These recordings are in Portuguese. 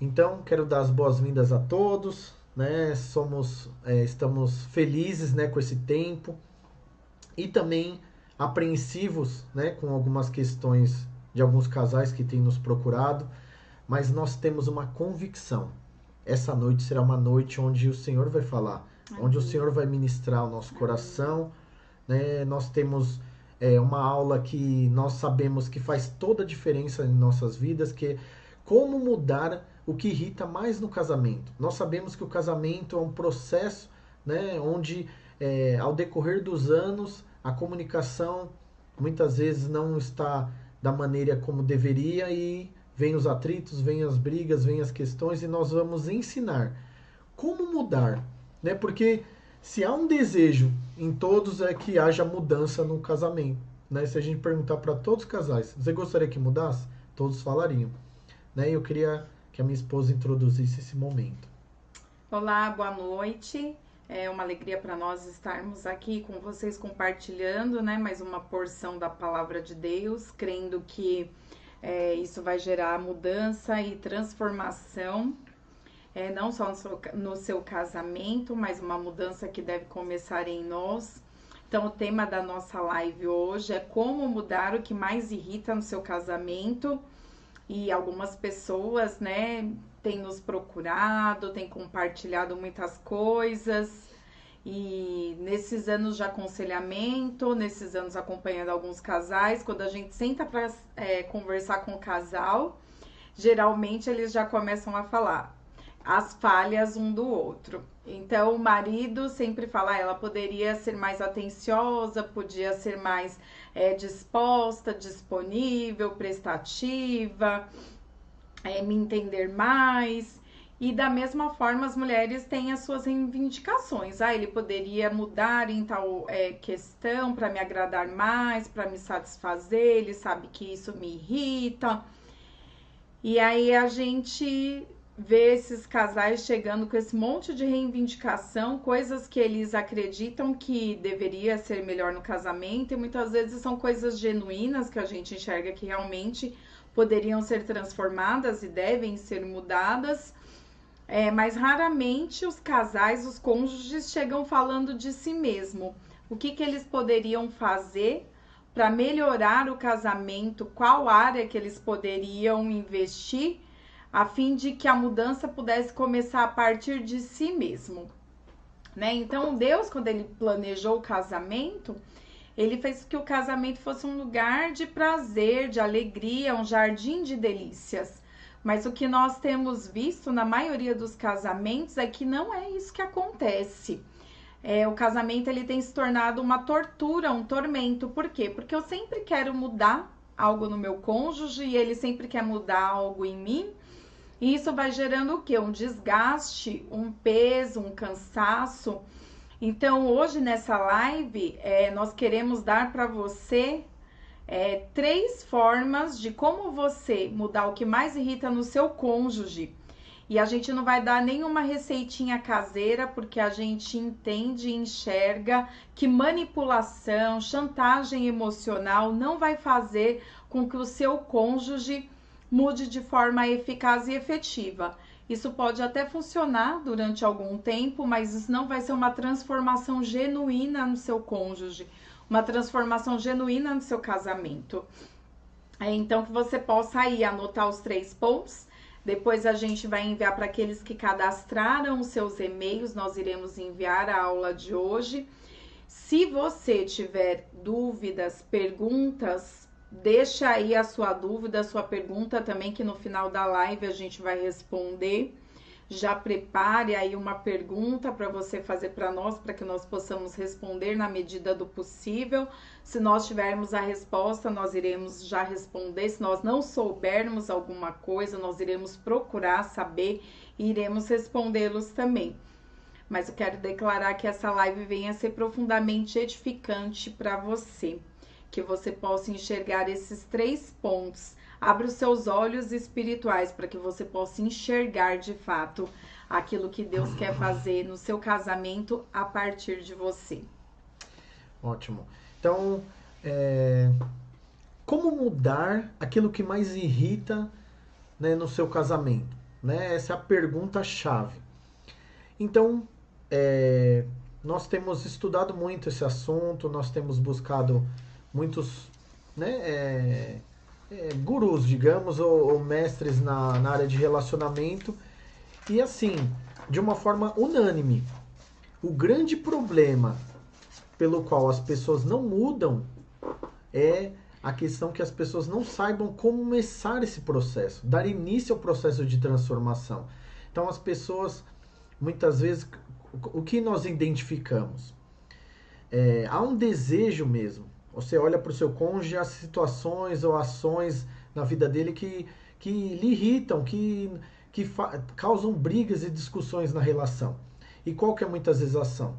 Então, quero dar as boas-vindas a todos, né? Estamos felizes, né, com esse tempo e também apreensivos, né, com algumas questões de alguns casais que têm nos procurado, mas nós temos uma convicção. Essa noite será uma noite onde o Senhor vai falar, onde o Amém. Senhor vai ministrar o nosso Amém. coração, né? Nós temos uma aula que nós sabemos que faz toda a diferença em nossas vidas, que é como mudar o que irrita mais no casamento. Nós sabemos que o casamento é um processo, né, onde ao decorrer dos anos a comunicação muitas vezes não está da maneira como deveria e vem os atritos, vem as brigas, vem as questões e nós vamos ensinar como mudar, né? Porque se há um desejo em todos é que haja mudança no casamento, né? Se a gente perguntar para todos os casais, você gostaria que mudasse? Todos falariam, né? E eu queria que a minha esposa introduzisse esse momento. Olá, boa noite. É uma alegria para nós estarmos aqui com vocês compartilhando, né, mais uma porção da palavra de Deus, crendo que isso vai gerar mudança e transformação, não só no seu casamento, mas uma mudança que deve começar em nós. Então, o tema da nossa live hoje é como mudar o que mais irrita no seu casamento. E algumas pessoas, né, têm nos procurado, têm compartilhado muitas coisas. E nesses anos de aconselhamento, nesses anos acompanhando alguns casais, quando a gente senta para conversar com o casal, geralmente eles já começam a falar as falhas um do outro. Então, o marido sempre fala, ela poderia ser mais atenciosa, podia ser mais disposta, disponível, prestativa, me entender mais. E da mesma forma, as mulheres têm as suas reivindicações. Ah, ele poderia mudar em tal questão para me agradar mais, para me satisfazer. Ele sabe que isso me irrita. E aí a gente vê esses casais chegando com esse monte de reivindicação, coisas que eles acreditam que deveria ser melhor no casamento, e muitas vezes são coisas genuínas que a gente enxerga que realmente poderiam ser transformadas e devem ser mudadas. Mas raramente os casais, os cônjuges, chegam falando de si mesmo. O que eles poderiam fazer para melhorar o casamento, qual área que eles poderiam investir a fim de que a mudança pudesse começar a partir de si mesmo, né? Então, Deus, quando ele planejou o casamento, ele fez que o casamento fosse um lugar de prazer, de alegria, um jardim de delícias. Mas o que nós temos visto na maioria dos casamentos é que não é isso que acontece. O casamento ele tem se tornado uma tortura, um tormento. Por quê? Porque eu sempre quero mudar algo no meu cônjuge e ele sempre quer mudar algo em mim. E isso vai gerando o quê? Um desgaste, um peso, um cansaço. Então, hoje nessa live, nós queremos dar para você três formas de como você mudar o que mais irrita no seu cônjuge. E a gente não vai dar nenhuma receitinha caseira, porque a gente entende e enxerga que manipulação, chantagem emocional não vai fazer com que o seu cônjuge mude de forma eficaz e efetiva. Isso pode até funcionar durante algum tempo, mas isso não vai ser uma transformação genuína no seu cônjuge, uma transformação genuína no seu casamento. Então, que você possa aí anotar os três pontos. Depois a gente vai enviar para aqueles que cadastraram os seus e-mails, nós iremos enviar a aula de hoje. Se você tiver dúvidas, perguntas, deixa aí a sua dúvida, a sua pergunta também, que no final da live a gente vai responder. Já prepare aí uma pergunta para você fazer para nós, para que nós possamos responder na medida do possível. Se nós tivermos a resposta, nós iremos já responder. Se nós não soubermos alguma coisa, nós iremos procurar saber e iremos respondê-los também. Mas eu quero declarar que essa live venha ser profundamente edificante para você, que você possa enxergar esses três pontos. Abra os seus olhos espirituais para que você possa enxergar de fato aquilo que Deus quer fazer no seu casamento a partir de você. Ótimo. Então, como mudar aquilo que mais irrita, né, no seu casamento? Né? Essa é a pergunta-chave. Então, nós temos estudado muito esse assunto, nós temos buscado muitos, né, gurus, digamos, ou mestres na área de relacionamento. E assim, de uma forma unânime, o grande problema pelo qual as pessoas não mudam é a questão que as pessoas não saibam como começar esse processo, dar início ao processo de transformação. Então as pessoas, muitas vezes, o que nós identificamos? Há um desejo mesmo. Você olha para o seu cônjuge, as situações ou ações na vida dele que lhe irritam, que causam brigas e discussões na relação. E qual que é muitas vezes a ação?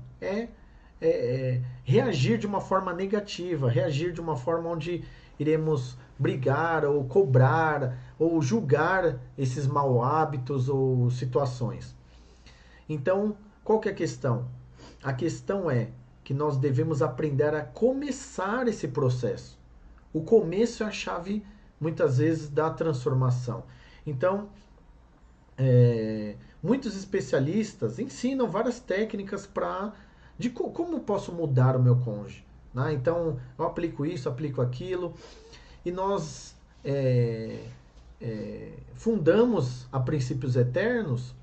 Reagir de uma forma negativa, reagir de uma forma onde iremos brigar ou cobrar ou julgar esses mau hábitos ou situações. Então, qual que é a questão? A questão é que nós devemos aprender a começar esse processo. O começo é a chave, muitas vezes, da transformação. Então, muitos especialistas ensinam várias técnicas de como posso mudar o meu cônjuge. Né? Então, eu aplico isso, aplico aquilo. E nós fundamos a Princípios Eternos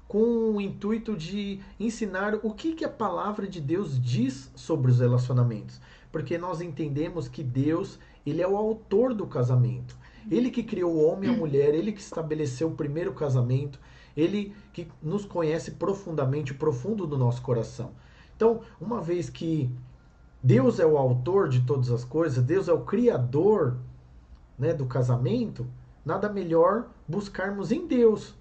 com o intuito de ensinar o que a palavra de Deus diz sobre os relacionamentos. Porque nós entendemos que Deus, ele é o autor do casamento. Ele que criou o homem e a mulher, ele que estabeleceu o primeiro casamento, ele que nos conhece profundamente, o profundo do nosso coração. Então, uma vez que Deus é o autor de todas as coisas, Deus é o criador, né, do casamento, nada melhor buscarmos em Deus.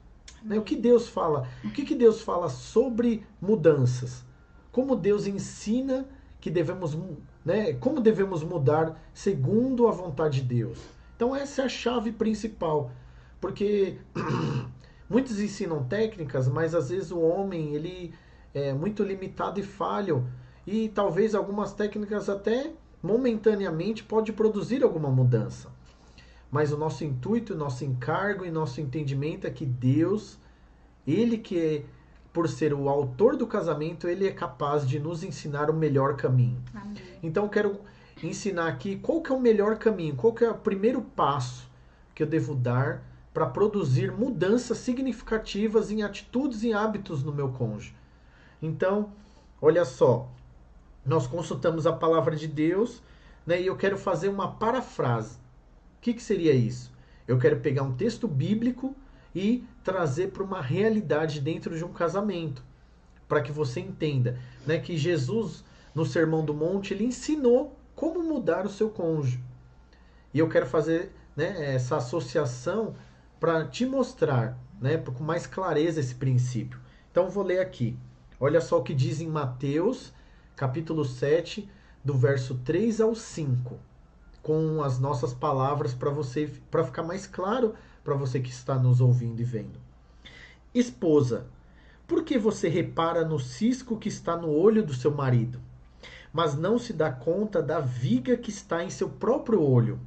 Né? O que Deus fala? O que Deus fala sobre mudanças? Como Deus ensina que devemos, né, como devemos mudar segundo a vontade de Deus? Então essa é a chave principal, porque muitos ensinam técnicas, mas às vezes o homem ele é muito limitado e falho, e talvez algumas técnicas até momentaneamente pode produzir alguma mudança. Mas o nosso intuito, o nosso encargo e nosso entendimento é que Deus, ele que é, por ser o autor do casamento, ele é capaz de nos ensinar o melhor caminho. Amém. Então eu quero ensinar aqui qual que é o melhor caminho, qual que é o primeiro passo que eu devo dar para produzir mudanças significativas em atitudes e hábitos no meu cônjuge. Então, olha só, nós consultamos a palavra de Deus, né, e eu quero fazer uma parafrase. O que seria isso? Eu quero pegar um texto bíblico e trazer para uma realidade dentro de um casamento, para que você entenda, né, que Jesus, no Sermão do Monte, ele ensinou como mudar o seu cônjuge. E eu quero fazer, né, essa associação para te mostrar, né, com mais clareza esse princípio. Então eu vou ler aqui. Olha só o que diz em Mateus, capítulo 7, do verso 3 ao 5, com as nossas palavras para ficar mais claro para você que está nos ouvindo e vendo. Esposa, por que você repara no cisco que está no olho do seu marido, mas não se dá conta da viga que está em seu próprio olho?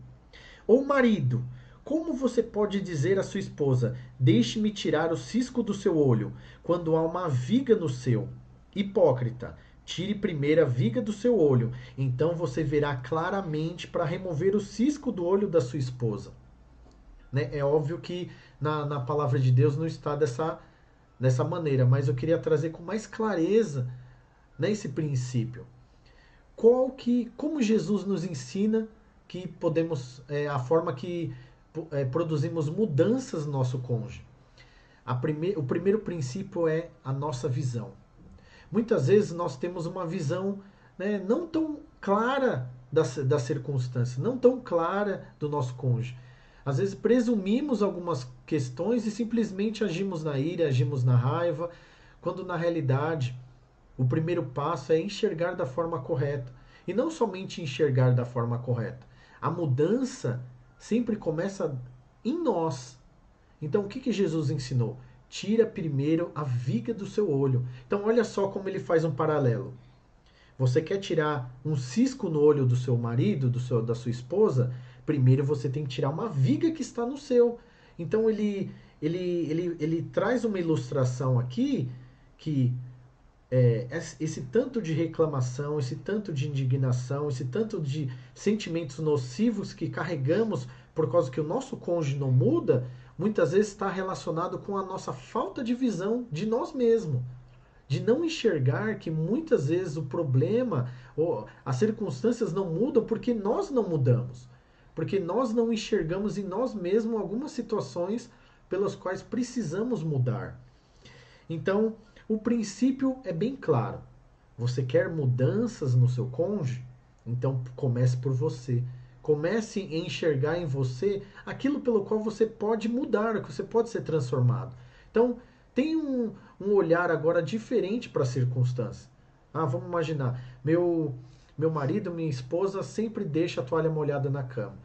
Ou marido, como você pode dizer à sua esposa, deixe-me tirar o cisco do seu olho, quando há uma viga no seu? Hipócrita, tire primeiro a viga do seu olho, então você verá claramente para remover o cisco do olho da sua esposa. Né? É óbvio que na palavra de Deus não está dessa maneira, mas eu queria trazer com mais clareza, né, esse princípio. Como Jesus nos ensina que podemos, a forma que produzimos mudanças no nosso cônjuge. O primeiro princípio é a nossa visão. Muitas vezes nós temos uma visão, né, não tão clara da circunstância, não tão clara do nosso cônjuge. Às vezes presumimos algumas questões e simplesmente agimos na ira, agimos na raiva, quando na realidade o primeiro passo é enxergar da forma correta. E não somente enxergar da forma correta. A mudança sempre começa em nós. Então o que Jesus ensinou? Tira primeiro a viga do seu olho. Então olha só como ele faz um paralelo. Você quer tirar um cisco no olho do seu marido, da sua esposa? Primeiro você tem que tirar uma viga que está no seu. Então ele ele traz uma ilustração aqui que esse tanto de reclamação, esse tanto de indignação, esse tanto de sentimentos nocivos que carregamos por causa que o nosso cônjuge não muda, muitas vezes está relacionado com a nossa falta de visão de nós mesmos. De não enxergar que muitas vezes o problema, ou as circunstâncias não mudam porque nós não mudamos. Porque nós não enxergamos em nós mesmos algumas situações pelas quais precisamos mudar. Então, o princípio é bem claro. Você quer mudanças no seu cônjuge? Então comece por você. Comece a enxergar em você aquilo pelo qual você pode mudar, que você pode ser transformado. Então, tem um olhar agora diferente para a circunstância. Vamos imaginar, meu marido, minha esposa sempre deixa a toalha molhada na cama.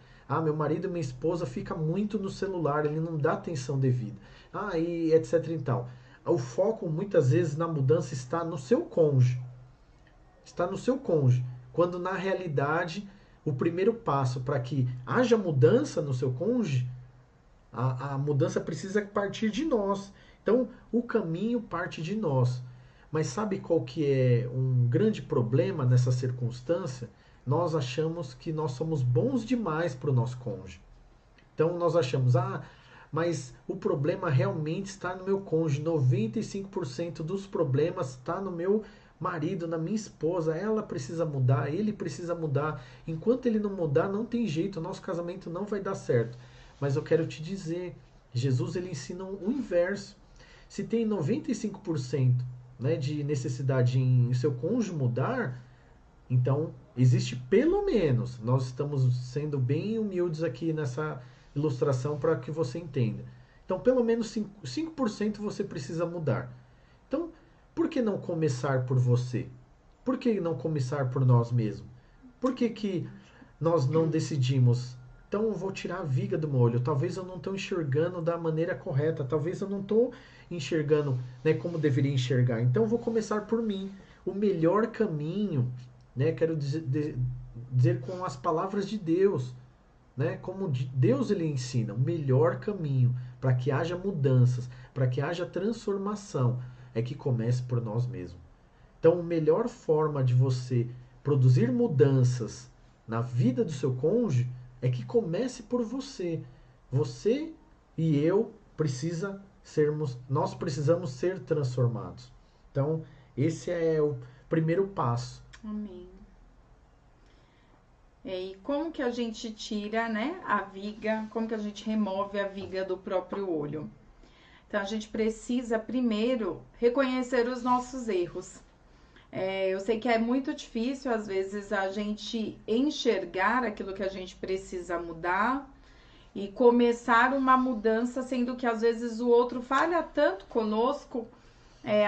Meu marido, minha esposa fica muito no celular, ele não dá atenção devida. E etc e tal. O foco muitas vezes na mudança está no seu cônjuge. Está no seu cônjuge. Quando na realidade o primeiro passo para que haja mudança no seu cônjuge, a mudança precisa partir de nós. Então o caminho parte de nós. Mas sabe qual que é um grande problema nessa circunstância? Nós achamos que nós somos bons demais para o nosso cônjuge. Então nós achamos, mas o problema realmente está no meu cônjuge. 95% dos problemas está no meu marido, na minha esposa. Ela precisa mudar, ele precisa mudar. Enquanto ele não mudar, não tem jeito, o nosso casamento não vai dar certo. Mas eu quero te dizer, Jesus ele ensina o inverso. Se tem 95% de necessidade em seu cônjuge mudar, então existe pelo menos, nós estamos sendo bem humildes aqui nessa ilustração para que você entenda. Então, pelo menos 5% você precisa mudar. Então, por que não começar por você? Por que não começar por nós mesmos? Por que nós não decidimos? Então, eu vou tirar a viga do meu olho. Talvez eu não estou enxergando da maneira correta. Talvez eu não estou enxergando como deveria enxergar. Então, eu vou começar por mim. O melhor caminho, quero dizer com as palavras de Deus. Como Deus ele ensina, o melhor caminho para que haja mudanças, para que haja transformação, é que comece por nós mesmos. Então, a melhor forma de você produzir mudanças na vida do seu cônjuge é que comece por você. Você e eu nós precisamos ser transformados. Então, esse é o primeiro passo. Amém. E como que a gente tira, a viga, como que a gente remove a viga do próprio olho? Então, a gente precisa primeiro reconhecer os nossos erros. Eu sei que é muito difícil, às vezes, a gente enxergar aquilo que a gente precisa mudar e começar uma mudança, sendo que, às vezes, o outro falha tanto conosco.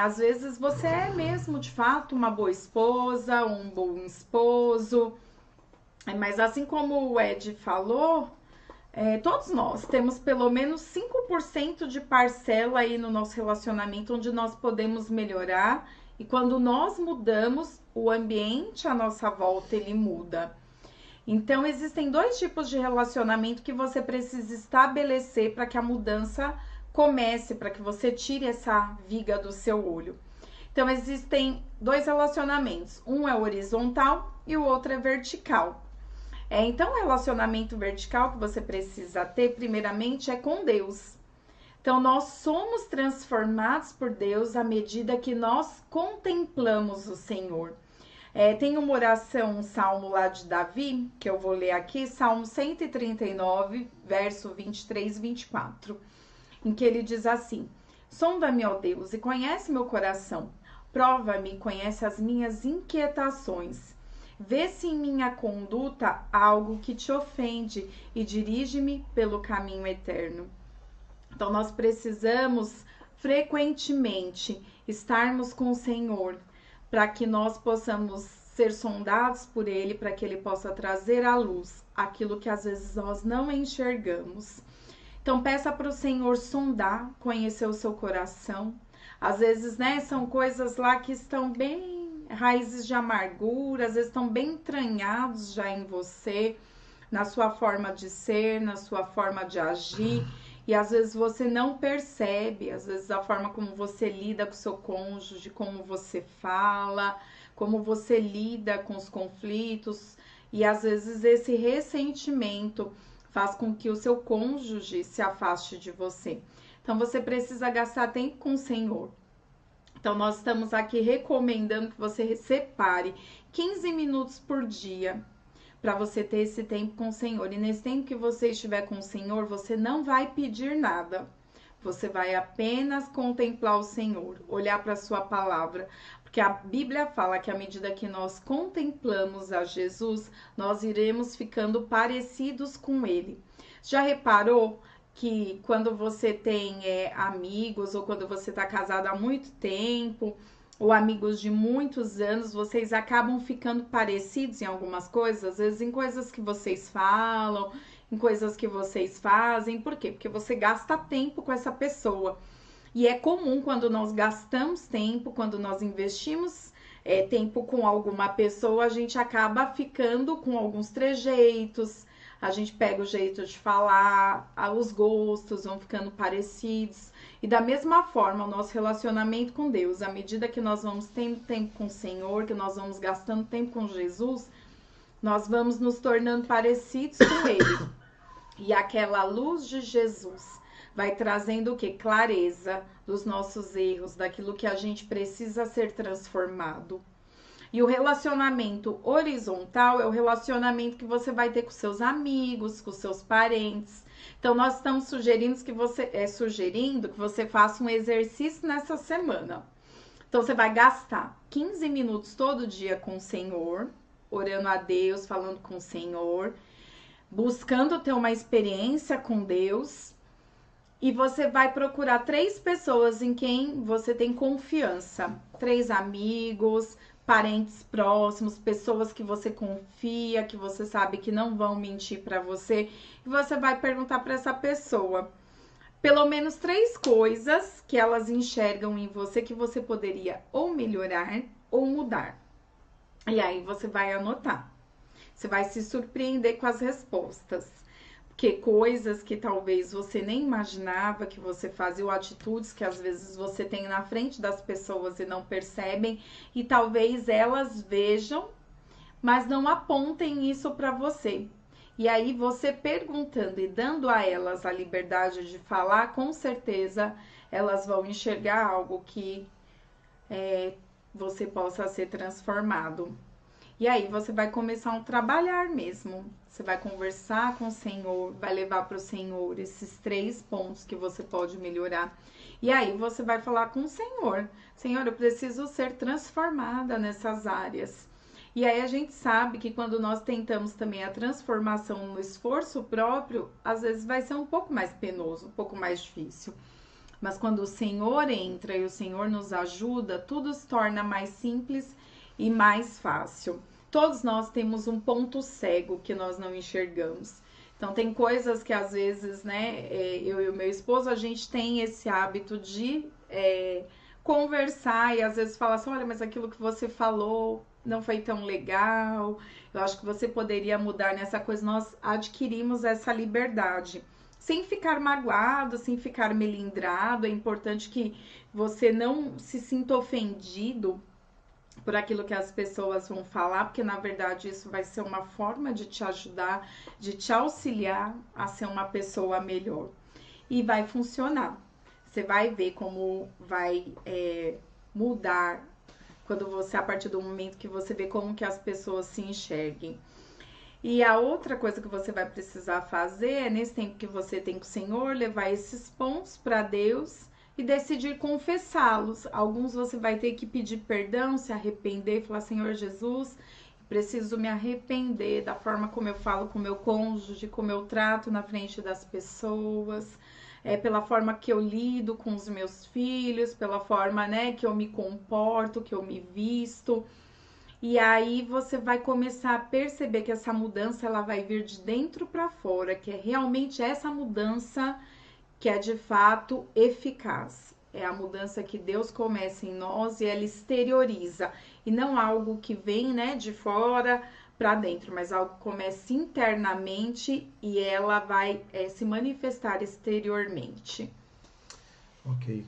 Às vezes, você é mesmo, de fato, uma boa esposa, um bom esposo. Mas assim como o Ed falou, todos nós temos pelo menos 5% de parcela aí no nosso relacionamento onde nós podemos melhorar. E quando nós mudamos, o ambiente à nossa volta, ele muda. Então, existem 2 tipos de relacionamento que você precisa estabelecer para que a mudança comece, para que você tire essa viga do seu olho. Então, existem 2 relacionamentos. Um é horizontal e o outro é vertical. Então, o relacionamento vertical que você precisa ter, primeiramente, é com Deus. Então, nós somos transformados por Deus à medida que nós contemplamos o Senhor. Tem uma oração, um salmo lá de Davi, que eu vou ler aqui, Salmo 139, verso 23 e 24, em que ele diz assim: sonda-me, ó Deus, e conhece meu coração. Prova-me e conhece as minhas inquietações. Vê se em minha conduta há algo que te ofende e dirige-me pelo caminho eterno. Então, nós precisamos frequentemente estarmos com o Senhor para que nós possamos ser sondados por Ele, para que Ele possa trazer à luz aquilo que às vezes nós não enxergamos. Então, peça para o Senhor sondar, conhecer o seu coração. Às vezes, são coisas lá que estão bem, raízes de amargura, às vezes estão bem entranhados já em você, na sua forma de ser, na sua forma de agir. E às vezes você não percebe, às vezes a forma como você lida com o seu cônjuge, como você fala, como você lida com os conflitos, e às vezes esse ressentimento faz com que o seu cônjuge se afaste de você. Então você precisa gastar tempo com o Senhor. Então nós estamos aqui recomendando que você separe 15 minutos por dia para você ter esse tempo com o Senhor. E nesse tempo que você estiver com o Senhor, você não vai pedir nada. Você vai apenas contemplar o Senhor, olhar para a sua palavra. Porque a Bíblia fala que à medida que nós contemplamos a Jesus, nós iremos ficando parecidos com Ele. Já reparou que quando você tem amigos ou quando você está casado há muito tempo ou amigos de muitos anos, vocês acabam ficando parecidos em algumas coisas, às vezes em coisas que vocês falam, em coisas que vocês fazem. Por quê? Porque você gasta tempo com essa pessoa. E é comum quando nós gastamos tempo, quando nós investimos tempo com alguma pessoa, a gente acaba ficando com alguns trejeitos, a gente pega o jeito de falar, os gostos vão ficando parecidos. E da mesma forma, o nosso relacionamento com Deus, à medida que nós vamos tendo tempo com o Senhor, que nós vamos gastando tempo com Jesus, nós vamos nos tornando parecidos com Ele. E aquela luz de Jesus vai trazendo o quê? Clareza dos nossos erros, daquilo que a gente precisa ser transformado. E o relacionamento horizontal é o relacionamento que você vai ter com seus amigos, com seus parentes. Então, nós estamos sugerindo que você faça um exercício nessa semana. Então, você vai gastar 15 minutos todo dia com o Senhor, orando a Deus, falando com o Senhor, buscando ter uma experiência com Deus. E você vai procurar 3 pessoas em quem você tem confiança. 3 amigos, parentes próximos, pessoas que você confia, que você sabe que não vão mentir para você. E você vai perguntar para essa pessoa pelo menos 3 coisas que elas enxergam em você que você poderia ou melhorar ou mudar. E aí você vai anotar. Você vai se surpreender com as respostas. Porque coisas que talvez você nem imaginava que você fazia, ou atitudes que às vezes você tem na frente das pessoas e não percebem, e talvez elas vejam, mas não apontem isso para você. E aí você perguntando e dando a elas a liberdade de falar, com certeza elas vão enxergar algo que você possa ser transformado. E aí você vai começar a trabalhar mesmo. Você vai conversar com o Senhor, vai levar para o Senhor esses 3 pontos que você pode melhorar. E aí você vai falar com o Senhor. Senhor, eu preciso ser transformada nessas áreas. E aí a gente sabe que quando nós tentamos também a transformação no esforço próprio, às vezes vai ser um pouco mais penoso, um pouco mais difícil. Mas quando o Senhor entra e o Senhor nos ajuda, tudo se torna mais simples e mais fácil. Todos nós temos um ponto cego que nós não enxergamos. Então, tem coisas que às vezes, né, eu e o meu esposo, a gente tem esse hábito de conversar e às vezes falar assim, olha, mas aquilo que você falou não foi tão legal, eu acho que você poderia mudar nessa coisa. Nós adquirimos essa liberdade. Sem ficar magoado, sem ficar melindrado, é importante que você não se sinta ofendido por aquilo que as pessoas vão falar, porque na verdade isso vai ser uma forma de te ajudar, de te auxiliar a ser uma pessoa melhor. E vai funcionar. Você vai ver como vai mudar quando você, a partir do momento que você vê como que as pessoas se enxerguem. E a outra coisa que você vai precisar fazer é, nesse tempo que você tem com o Senhor, levar esses pontos para Deus e decidir confessá-los. Alguns você vai ter que pedir perdão, se arrepender, falar, Senhor Jesus, preciso me arrepender da forma como eu falo com o meu cônjuge, como eu trato na frente das pessoas, pela forma que eu lido com os meus filhos, pela forma, né, que eu me comporto, que eu me visto. E aí você vai começar a perceber que essa mudança ela vai vir de dentro para fora, que é realmente essa mudança que é de fato eficaz. É a mudança que Deus começa em nós e ela exterioriza. E não algo que vem, né, de fora para dentro, mas algo que começa internamente e ela vai se manifestar exteriormente. Ok.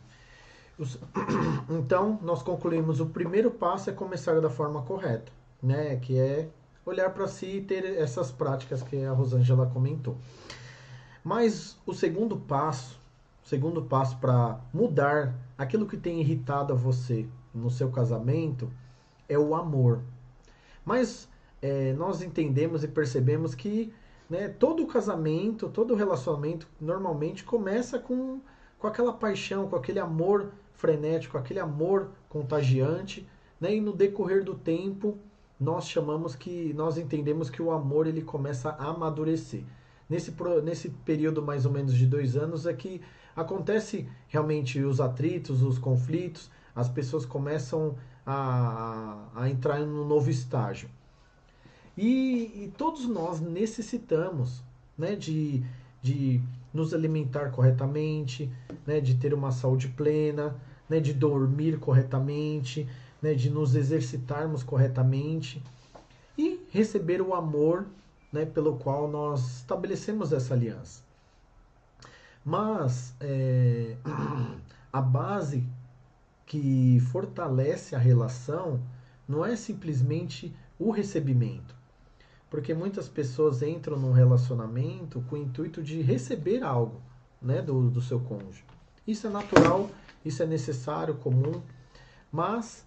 Então, nós concluímos o primeiro passo é começar da forma correta, né? Que é olhar para si e ter essas práticas que a Rosângela comentou. Mas o segundo passo para mudar aquilo que tem irritado a você no seu casamento é o amor. Mas nós entendemos e percebemos que, né, todo casamento, todo relacionamento normalmente começa com aquela paixão, com aquele amor frenético, aquele amor contagiante, né, e no decorrer do tempo nós entendemos que o amor ele começa a amadurecer. Nesse período mais ou menos de 2 anos é que acontece realmente os atritos, os conflitos, as pessoas começam a entrar em um novo estágio. E todos nós necessitamos, né, de nos alimentar corretamente, né, de ter uma saúde plena, né, de dormir corretamente, né, de nos exercitarmos corretamente e receber o amor, né, pelo qual nós estabelecemos essa aliança. Mas a base que fortalece a relação não é simplesmente o recebimento. Porque muitas pessoas entram num relacionamento com o intuito de receber algo, né, do seu cônjuge. Isso é natural, isso é necessário, comum, mas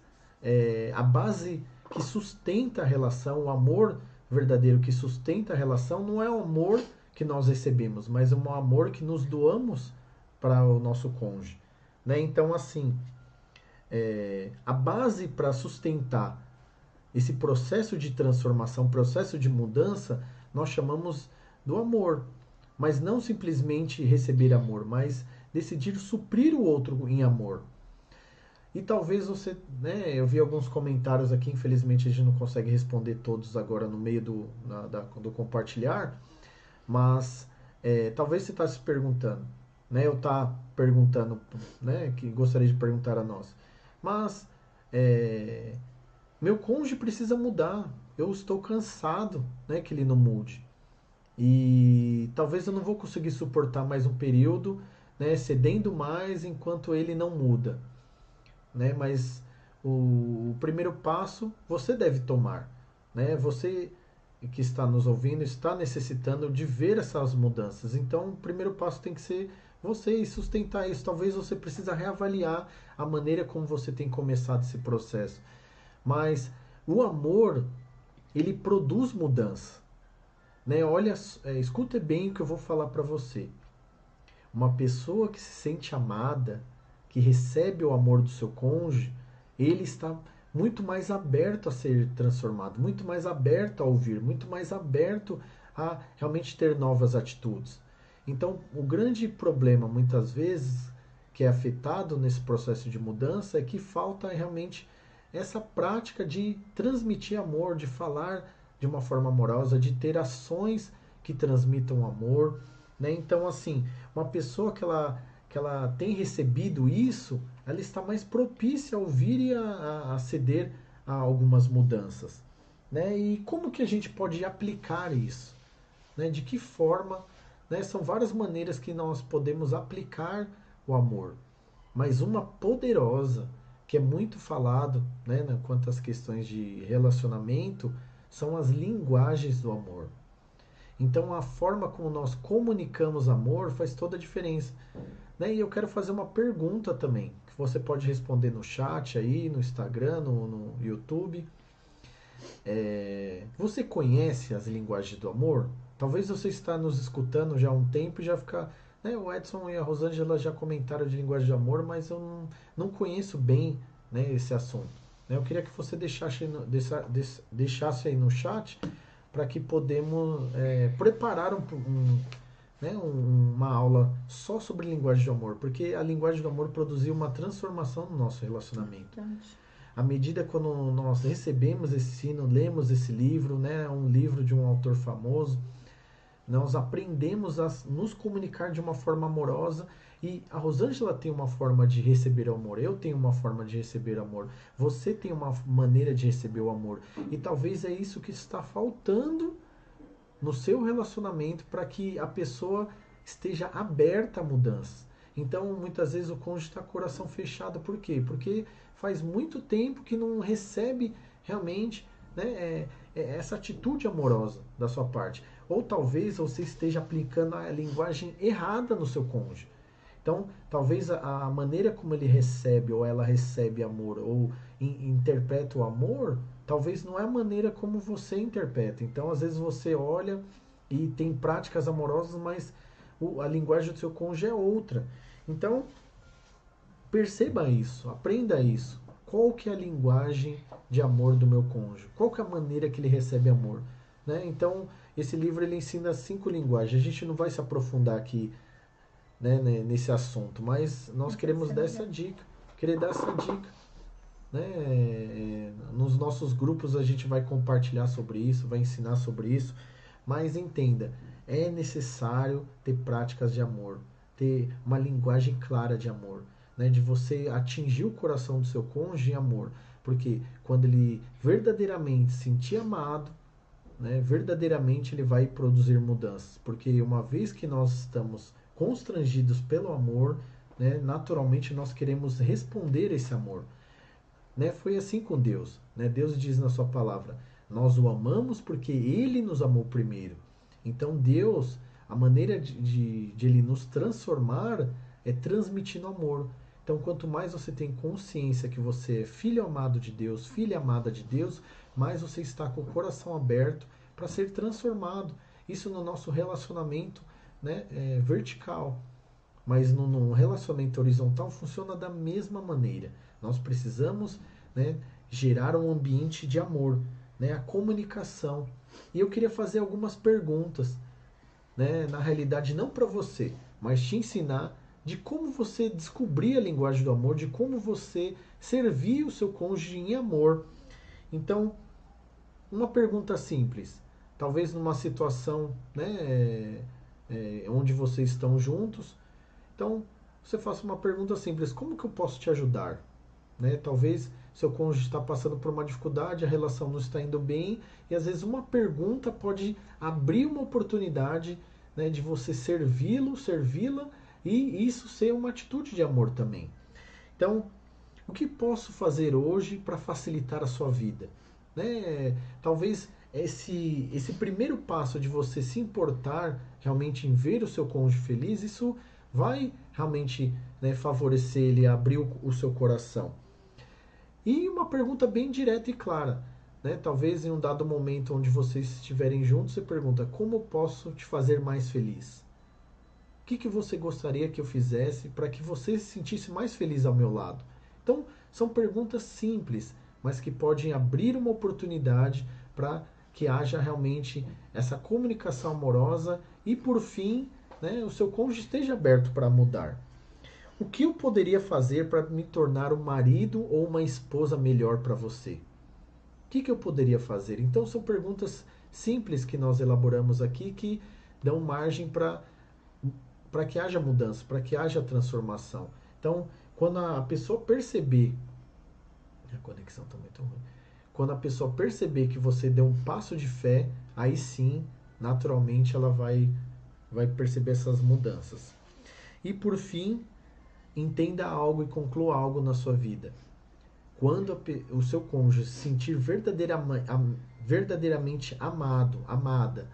a base que sustenta a relação, o amor verdadeiro que sustenta a relação, não é o amor que nós recebemos, mas é um amor que nos doamos para o nosso cônjuge. Né? Então, assim, a base para sustentar esse processo de transformação, processo de mudança, nós chamamos do amor. Mas não simplesmente receber amor, mas decidir suprir o outro em amor. E talvez você, né, eu vi alguns comentários aqui, infelizmente a gente não consegue responder todos agora no meio do compartilhar, mas talvez você está se perguntando, né, eu está perguntando, né, que gostaria de perguntar a nós, mas meu cônjuge precisa mudar, eu estou cansado, né, que ele não mude. E talvez eu não vou conseguir suportar mais um período, né, cedendo mais enquanto ele não muda. Né? Mas o primeiro passo você deve tomar. Né? Você que está nos ouvindo está necessitando de ver essas mudanças. Então, o primeiro passo tem que ser você e sustentar isso. Talvez você precisa reavaliar a maneira como você tem começado esse processo. Mas o amor, ele produz mudança. Né? Olha, escuta bem o que eu vou falar para você. Uma pessoa que se sente amada, que recebe o amor do seu cônjuge, ele está muito mais aberto a ser transformado, muito mais aberto a ouvir, muito mais aberto a realmente ter novas atitudes. Então, o grande problema, muitas vezes, que é afetado nesse processo de mudança é que falta realmente essa prática de transmitir amor, de falar de uma forma amorosa, de ter ações que transmitam amor. Né? Então, assim, uma pessoa que ela tem recebido isso, ela está mais propícia a ouvir e a ceder a algumas mudanças. Né? E como que a gente pode aplicar isso? Né? De que forma? Né? São várias maneiras que nós podemos aplicar o amor. Mas uma poderosa, que é muito falado, né, quanto às questões de relacionamento, são as linguagens do amor. Então a forma como nós comunicamos amor faz toda a diferença. Né? E eu quero fazer uma pergunta também, que você pode responder no chat aí, no Instagram, no YouTube. Você conhece as linguagens do amor? Talvez você está nos escutando já há um tempo e já fica... Né? O Edson e a Rosângela já comentaram de linguagem de amor, mas eu não conheço bem, né, esse assunto. Eu queria que você deixasse aí no chat para que podemos preparar uma aula só sobre linguagem de amor, porque a linguagem do amor produziu uma transformação no nosso relacionamento. À medida quando nós recebemos esse ensino, lemos esse livro, né, um livro de um autor famoso, Nós aprendemos a nos comunicar de uma forma amorosa e a Rosângela tem uma forma de receber amor, eu tenho uma forma de receber amor, você tem uma maneira de receber o amor. E talvez é isso que está faltando no seu relacionamento para que a pessoa esteja aberta a mudanças. Então, muitas vezes o cônjuge está com o coração fechado. Por quê? Porque faz muito tempo que não recebe realmente, né, essa atitude amorosa da sua parte. Ou talvez você esteja aplicando a linguagem errada no seu cônjuge. Então, talvez a maneira como ele recebe ou ela recebe amor ou interpreta o amor, talvez não é a maneira como você interpreta. Então, às vezes você olha e tem práticas amorosas, mas a linguagem do seu cônjuge é outra. Então, perceba isso, aprenda isso. Qual que é a linguagem de amor do meu cônjuge? Qual que é a maneira que ele recebe amor? Né? Então, esse livro ele ensina 5 linguagens. A gente não vai se aprofundar aqui, né, nesse assunto, mas nós queremos dar essa dica. Querer dar essa dica. Né? Nos nossos grupos a gente vai compartilhar sobre isso, vai ensinar sobre isso. Mas entenda, é necessário ter práticas de amor, ter uma linguagem clara de amor, né? De você atingir o coração do seu cônjuge em amor. Porque quando ele verdadeiramente se sentir amado, né, verdadeiramente ele vai produzir mudanças. Porque uma vez que nós estamos constrangidos pelo amor, né, naturalmente nós queremos responder esse amor. Né? Foi assim com Deus. Né? Deus diz na sua palavra, nós o amamos porque ele nos amou primeiro. Então Deus, a maneira de ele nos transformar é transmitindo amor. Então quanto mais você tem consciência que você é filho amado de Deus, filha amada de Deus, mais você está com o coração aberto para ser transformado. Isso no nosso relacionamento, né, vertical. Mas no relacionamento horizontal funciona da mesma maneira. Nós precisamos, né, gerar um ambiente de amor, né, a comunicação. E eu queria fazer algumas perguntas, né, na realidade não para você, mas te ensinar de como você descobrir a linguagem do amor, de como você servir o seu cônjuge em amor. Então, uma pergunta simples, talvez numa situação, né, onde vocês estão juntos. Então, você faça uma pergunta simples: como que eu posso te ajudar? Né? Talvez seu cônjuge está passando por uma dificuldade, a relação não está indo bem, e às vezes uma pergunta pode abrir uma oportunidade, né, de você servi-lo, servi-la, e isso ser uma atitude de amor também. Então, o que posso fazer hoje para facilitar a sua vida? Né? Talvez esse primeiro passo de você se importar realmente em ver o seu cônjuge feliz, isso vai realmente, né, favorecer ele a abrir o seu coração. E uma pergunta bem direta e clara. Né? Talvez em um dado momento onde vocês estiverem juntos, você pergunta: como posso te fazer mais feliz? O que você gostaria que eu fizesse para que você se sentisse mais feliz ao meu lado? Então, são perguntas simples, mas que podem abrir uma oportunidade para que haja realmente essa comunicação amorosa e, por fim, né, o seu cônjuge esteja aberto para mudar. O que eu poderia fazer para me tornar um marido ou uma esposa melhor para você? O que eu poderia fazer? Então, são perguntas simples que nós elaboramos aqui que dão margem para que haja mudança, para que haja transformação. Então, quando a pessoa perceber, a conexão está muito ruim, quando a pessoa perceber que você deu um passo de fé, aí sim, naturalmente ela vai perceber essas mudanças. E por fim, entenda algo e conclua algo na sua vida. Quando o seu cônjuge se sentir verdadeiramente amado, amada,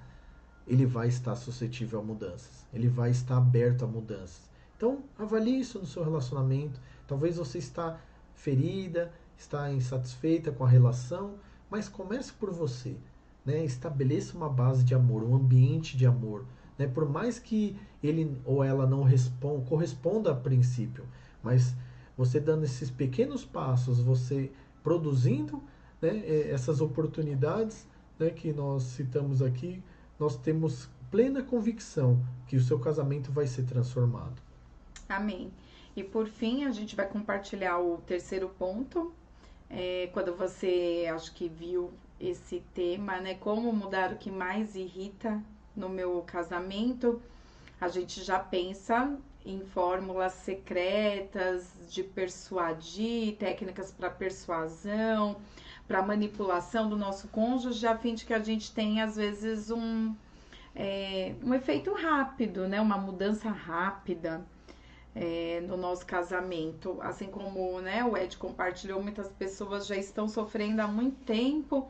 ele vai estar suscetível a mudanças. Ele vai estar aberto a mudanças. Então, avalie isso no seu relacionamento. Talvez você está ferida, está insatisfeita com a relação, mas comece por você. Né? Estabeleça uma base de amor, um ambiente de amor. Né? Por mais que ele ou ela não corresponda a princípio, mas você dando esses pequenos passos, você produzindo, né, essas oportunidades, né, que nós citamos aqui, nós temos plena convicção que o seu casamento vai ser transformado. Amém. E por fim, a gente vai compartilhar o terceiro ponto. Quando você, acho que viu esse tema, né? Como mudar o que mais irrita no meu casamento, a gente já pensa em fórmulas secretas de persuadir, técnicas para persuasão, para manipulação do nosso cônjuge, a fim de que a gente tenha, às vezes, um efeito rápido, né? Uma mudança rápida no nosso casamento. Assim como, né, o Ed compartilhou, muitas pessoas já estão sofrendo há muito tempo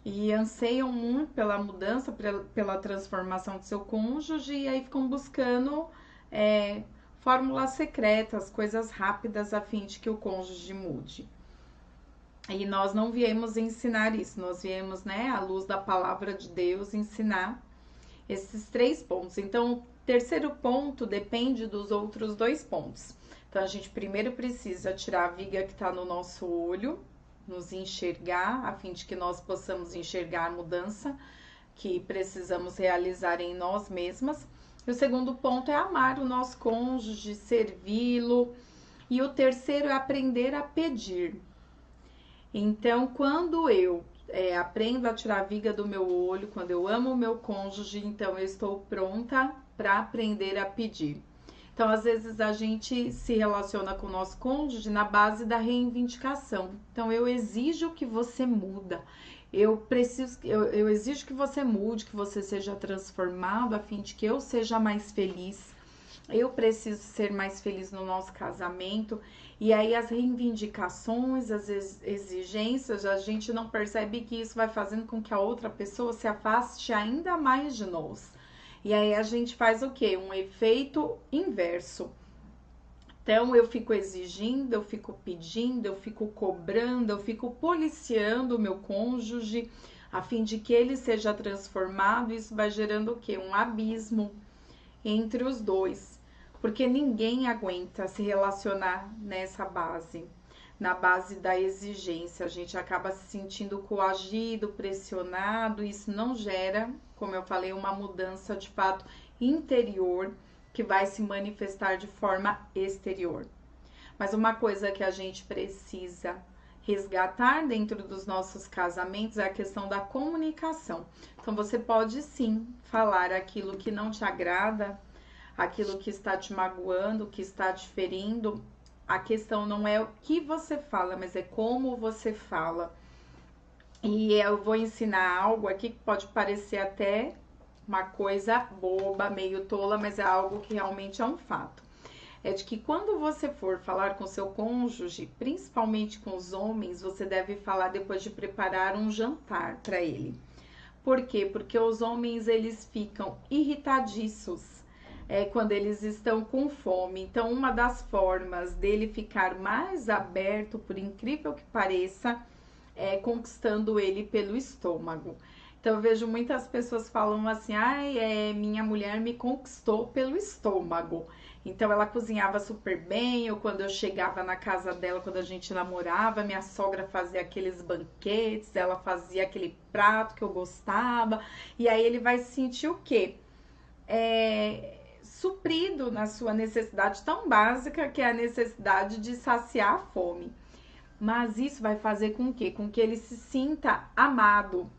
e anseiam muito pela mudança, pela transformação do seu cônjuge, e aí ficam buscando fórmulas secretas, coisas rápidas, a fim de que o cônjuge mude. E nós não viemos ensinar isso, nós viemos, né, à luz da palavra de Deus, ensinar esses 3 pontos. Então, o terceiro ponto depende dos outros 2 pontos. Então, a gente primeiro precisa tirar a viga que está no nosso olho, nos enxergar, a fim de que nós possamos enxergar a mudança que precisamos realizar em nós mesmas. E o segundo ponto é amar o nosso cônjuge, servi-lo. E o terceiro é aprender a pedir. Então, quando eu aprendo a tirar a viga do meu olho, quando eu amo o meu cônjuge, então eu estou pronta para aprender a pedir. Então, às vezes a gente se relaciona com o nosso cônjuge na base da reivindicação. Então, eu exijo que você muda. Eu exijo que você mude, que você seja transformado a fim de que eu seja mais feliz. Eu preciso ser mais feliz no nosso casamento. E aí as reivindicações, as exigências, a gente não percebe que isso vai fazendo com que a outra pessoa se afaste ainda mais de nós. E aí a gente faz o quê? Um efeito inverso. Então eu fico exigindo, eu fico pedindo, eu fico cobrando, eu fico policiando o meu cônjuge a fim de que ele seja transformado. Isso vai gerando o quê? Um abismo entre os dois. Porque ninguém aguenta se relacionar nessa base, na base da exigência. A gente acaba se sentindo coagido, pressionado, isso não gera, como eu falei, uma mudança de fato interior que vai se manifestar de forma exterior. Mas uma coisa que a gente precisa resgatar dentro dos nossos casamentos é a questão da comunicação. Então você pode sim falar aquilo que não te agrada, aquilo que está te magoando, que está te ferindo. A questão não é o que você fala, mas é como você fala. E eu vou ensinar algo aqui que pode parecer até uma coisa boba, meio tola, mas é algo que realmente é um fato. É de que quando você for falar com seu cônjuge, principalmente com os homens, você deve falar depois de preparar um jantar para ele. Por quê? Porque os homens, eles ficam irritadiços quando eles estão com fome. Então, uma das formas dele ficar mais aberto, por incrível que pareça, é conquistando ele pelo estômago. Então, eu vejo muitas pessoas falam assim, minha mulher me conquistou pelo estômago. Então, ela cozinhava super bem, ou quando eu chegava na casa dela, quando a gente namorava, minha sogra fazia aqueles banquetes, ela fazia aquele prato que eu gostava, e aí ele vai sentir o quê? Suprido na sua necessidade tão básica, que é a necessidade de saciar a fome. Mas isso vai fazer com que ele se sinta amado,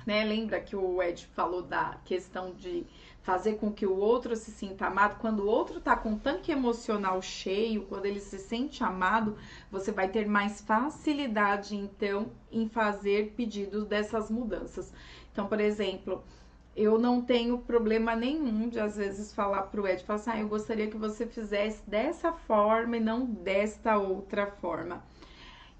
né? Lembra que o Ed falou da questão de fazer com que o outro se sinta amado? Quando o outro tá com um tanque emocional cheio, quando ele se sente amado, você vai ter mais facilidade, então, em fazer pedidos dessas mudanças. Então, por exemplo, eu não tenho problema nenhum de, às vezes, falar pro Ed, falar assim, eu gostaria que você fizesse dessa forma e não desta outra forma.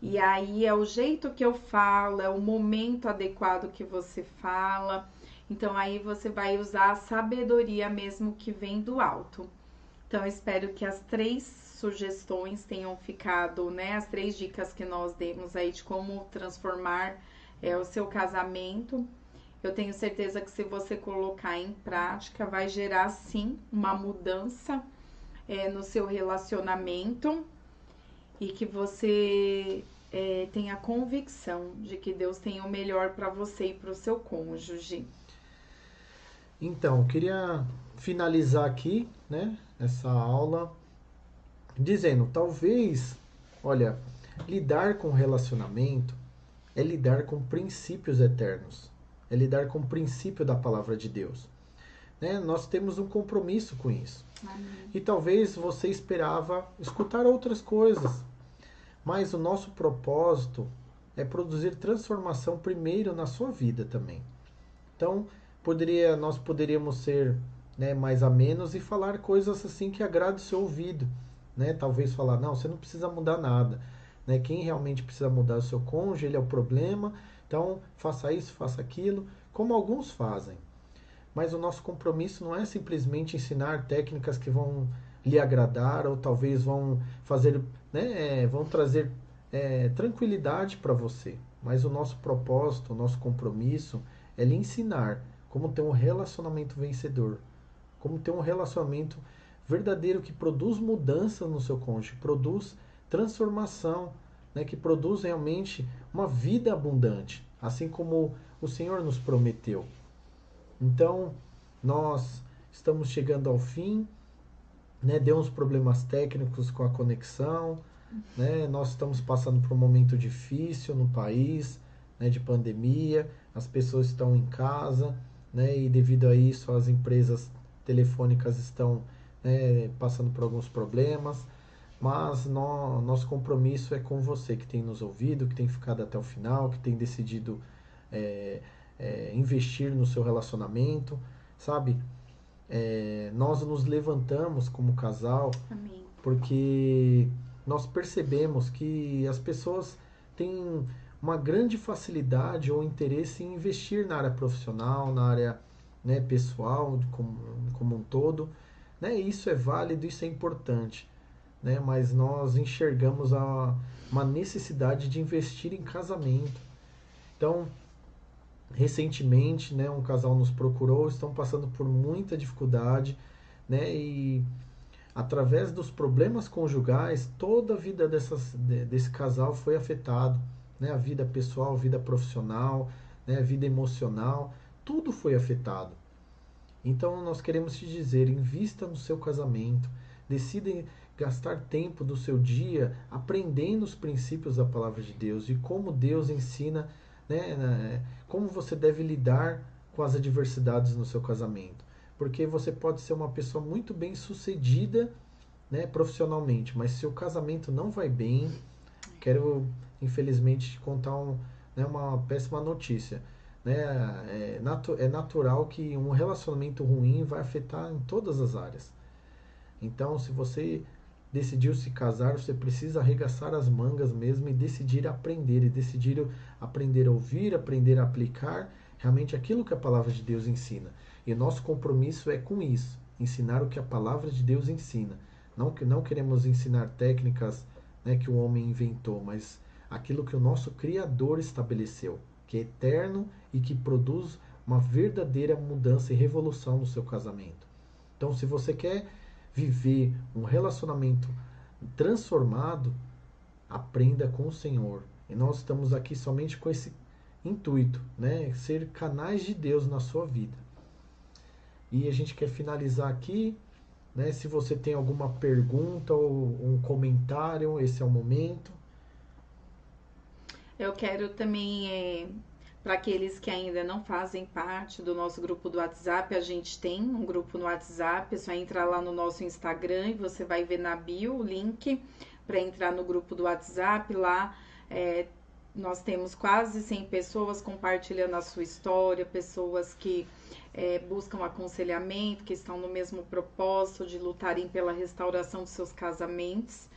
E aí é o jeito que eu falo, é o momento adequado que você fala. Então aí você vai usar a sabedoria mesmo que vem do alto. Então eu espero que as 3 sugestões tenham ficado, né? As 3 dicas que nós demos aí de como transformar o seu casamento. Eu tenho certeza que se você colocar em prática, vai gerar sim uma mudança no seu relacionamento. E que você tenha convicção de que Deus tem o melhor para você e para o seu cônjuge. Então, queria finalizar aqui, né, essa aula, dizendo, talvez, olha, lidar com relacionamento é lidar com princípios eternos, é lidar com o princípio da palavra de Deus. né? Nós temos um compromisso com isso. Amém. E talvez você esperava escutar outras coisas, mas o nosso propósito é produzir transformação primeiro na sua vida também. Então, nós poderíamos ser, né, mais amenos e falar coisas assim que agradem o seu ouvido, né? Talvez falar, não, você não precisa mudar nada, né? Quem realmente precisa mudar é o seu cônjuge, ele é o problema, então faça isso, faça aquilo, como alguns fazem. Mas o nosso compromisso não é simplesmente ensinar técnicas que vão lhe agradar ou talvez vão fazer, né, vão trazer tranquilidade para você. Mas o nosso propósito, o nosso compromisso é lhe ensinar como ter um relacionamento vencedor, como ter um relacionamento verdadeiro que produz mudança no seu cônjuge, produz transformação, né, que produz realmente uma vida abundante, assim como o Senhor nos prometeu. Então, nós estamos chegando ao fim, né? Deu uns problemas técnicos com a conexão, né? Nós estamos passando por um momento difícil no país, né? De pandemia, as pessoas estão em casa, né? E devido a isso, as empresas telefônicas estão, né, passando por alguns problemas. Mas nosso compromisso é com você que tem nos ouvido, que tem ficado até o final, que tem decidido é, investir no seu relacionamento, sabe? Nós nos levantamos como casal Amém. porque nós percebemos que as pessoas têm uma grande facilidade ou interesse em investir na área profissional, na área, né, pessoal, como um todo, né? Isso é válido, isso é importante, né? Mas nós enxergamos uma necessidade de investir em casamento. Então, recentemente, né, um casal nos procurou, estão passando por muita dificuldade, né, e através dos problemas conjugais, toda a vida desse casal foi afetado, né, a vida pessoal, a vida profissional, né, a vida emocional, tudo foi afetado. Então nós queremos te dizer, invista no seu casamento, decida gastar tempo do seu dia aprendendo os princípios da palavra de Deus e como Deus ensina, né, como você deve lidar com as adversidades no seu casamento. Porque você pode ser uma pessoa muito bem sucedida, né, profissionalmente, mas se o casamento não vai bem, quero infelizmente te contar né, uma péssima notícia. Né? É natural que um relacionamento ruim vai afetar em todas as áreas. Então, se você decidiu se casar, você precisa arregaçar as mangas mesmo e decidir aprender. E decidir aprender a ouvir, aprender a aplicar realmente aquilo que a palavra de Deus ensina. E o nosso compromisso é com isso, ensinar o que a palavra de Deus ensina. Não queremos ensinar técnicas, né, que o homem inventou, mas aquilo que o nosso Criador estabeleceu, que é eterno e que produz uma verdadeira mudança e revolução no seu casamento. Então, se você quer viver um relacionamento transformado, aprenda com o Senhor. E nós estamos aqui somente com esse intuito, né? Ser canais de Deus na sua vida. E a gente quer finalizar aqui, né? Se você tem alguma pergunta ou um comentário, esse é o momento. Eu quero também, para aqueles que ainda não fazem parte do nosso grupo do WhatsApp, a gente tem um grupo no WhatsApp, é só entrar lá no nosso Instagram e você vai ver na bio o link para entrar no grupo do WhatsApp. Lá nós temos quase 100 pessoas compartilhando a sua história, pessoas que buscam aconselhamento, que estão no mesmo propósito de lutarem pela restauração dos seus casamentos.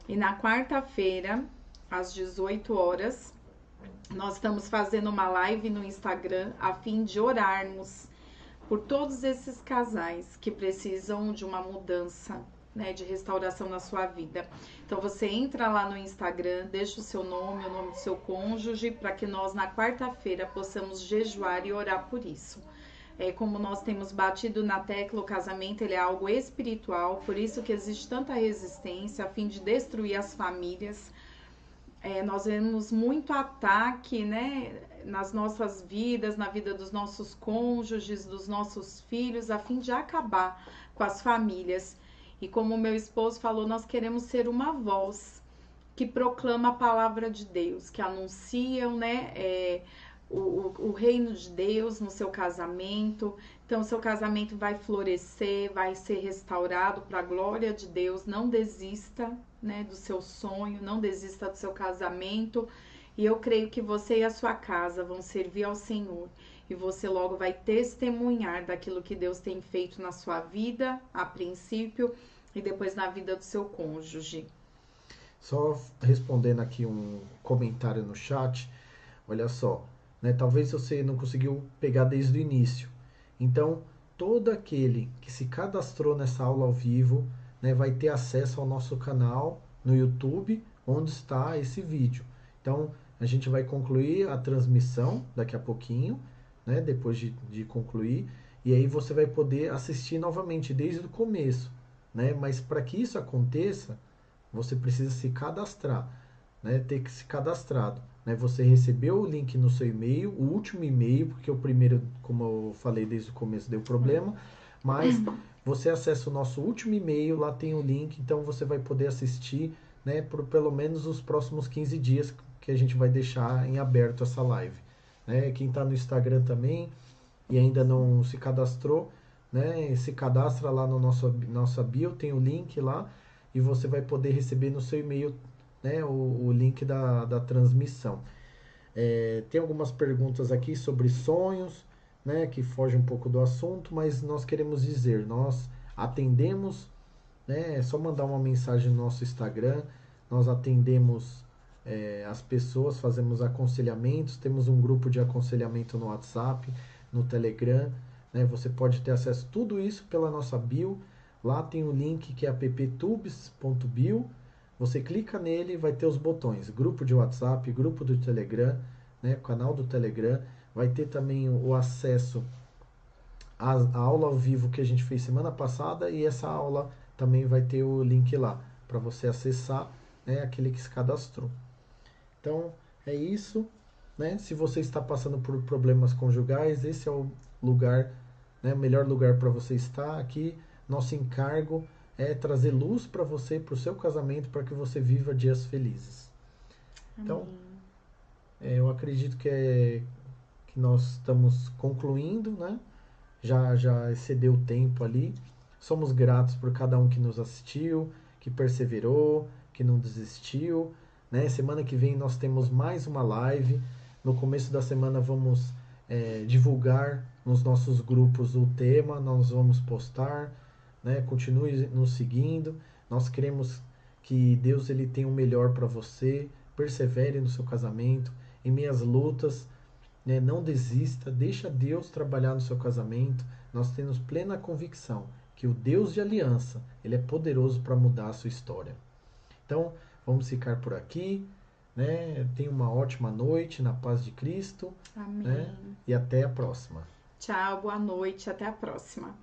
E na quarta-feira, às 18 horas, nós estamos fazendo uma live no Instagram a fim de orarmos por todos esses casais que precisam de uma mudança, né, de restauração na sua vida. Então você entra lá no Instagram, deixa o seu nome, o nome do seu cônjuge, para que nós na quarta-feira possamos jejuar e orar por isso. Como nós temos batido na tecla, o casamento ele é algo espiritual, por isso que existe tanta resistência a fim de destruir as famílias. Nós vemos muito ataque, né, nas nossas vidas, na vida dos nossos cônjuges, dos nossos filhos, a fim de acabar com as famílias. E como o meu esposo falou, nós queremos ser uma voz que proclama a palavra de Deus, que anunciam, né, o reino de Deus no seu casamento. Então, o seu casamento vai florescer, vai ser restaurado para a glória de Deus. Não desista, né, do seu sonho, não desista do seu casamento. E eu creio que você e a sua casa vão servir ao Senhor. E você logo vai testemunhar daquilo que Deus tem feito na sua vida, a princípio, e depois na vida do seu cônjuge. Só respondendo aqui um comentário no chat, olha só, né? Talvez você não conseguiu pegar desde o início. Então, todo aquele que se cadastrou nessa aula ao vivo, né, vai ter acesso ao nosso canal no YouTube, onde está esse vídeo. Então, a gente vai concluir a transmissão daqui a pouquinho, né, depois de concluir, e aí você vai poder assistir novamente desde o começo, né? Mas para que isso aconteça, você precisa se cadastrar, né? Ter que se cadastrado, né? Você recebeu o link no seu e-mail, o último e-mail, porque o primeiro, como eu falei desde o começo, deu problema, mas você acessa o nosso último e-mail, lá tem o link, então você vai poder assistir, né, por pelo menos os próximos 15 dias que a gente vai deixar em aberto essa live, né? Quem está no Instagram também e ainda não se cadastrou, né, se cadastra lá no nossa bio, tem o link lá, e você vai poder receber no seu e-mail, né, o link da transmissão. Tem algumas perguntas aqui sobre sonhos, né, que fogem um pouco do assunto, mas nós queremos dizer, nós atendemos, né, é só mandar uma mensagem no nosso Instagram, nós atendemos as pessoas, fazemos aconselhamentos, temos um grupo de aconselhamento no WhatsApp, no Telegram, né, você pode ter acesso a tudo isso pela nossa bio. Lá tem o link que é apptubes.bio. Você clica nele e vai ter os botões: grupo de WhatsApp, grupo do Telegram, né, canal do Telegram. Vai ter também o acesso à aula ao vivo que a gente fez semana passada, e essa aula também vai ter o link lá para você acessar, né, aquele que se cadastrou. Então é isso, né? Se você está passando por problemas conjugais, esse é o lugar, né, o melhor lugar para você estar aqui. Nosso encargo é trazer luz para você, para o seu casamento, para que você viva dias felizes. Então, eu acredito que nós estamos concluindo, né? Já excedeu o tempo ali. Somos gratos por cada um que nos assistiu, que perseverou, que não desistiu, né? Semana que vem nós temos mais uma live. No começo da semana vamos divulgar nos nossos grupos o tema, nós vamos postar, né? Continue nos seguindo. Nós queremos que Deus ele tenha o melhor para você. Persevere no seu casamento, em meio às lutas, né? Não desista, deixa Deus trabalhar no seu casamento. Nós temos plena convicção que o Deus de aliança, ele é poderoso para mudar a sua história. Então, vamos ficar por aqui, né? Tenha uma ótima noite na paz de Cristo. Amém. Né? E até a próxima. Tchau, boa noite, até a próxima.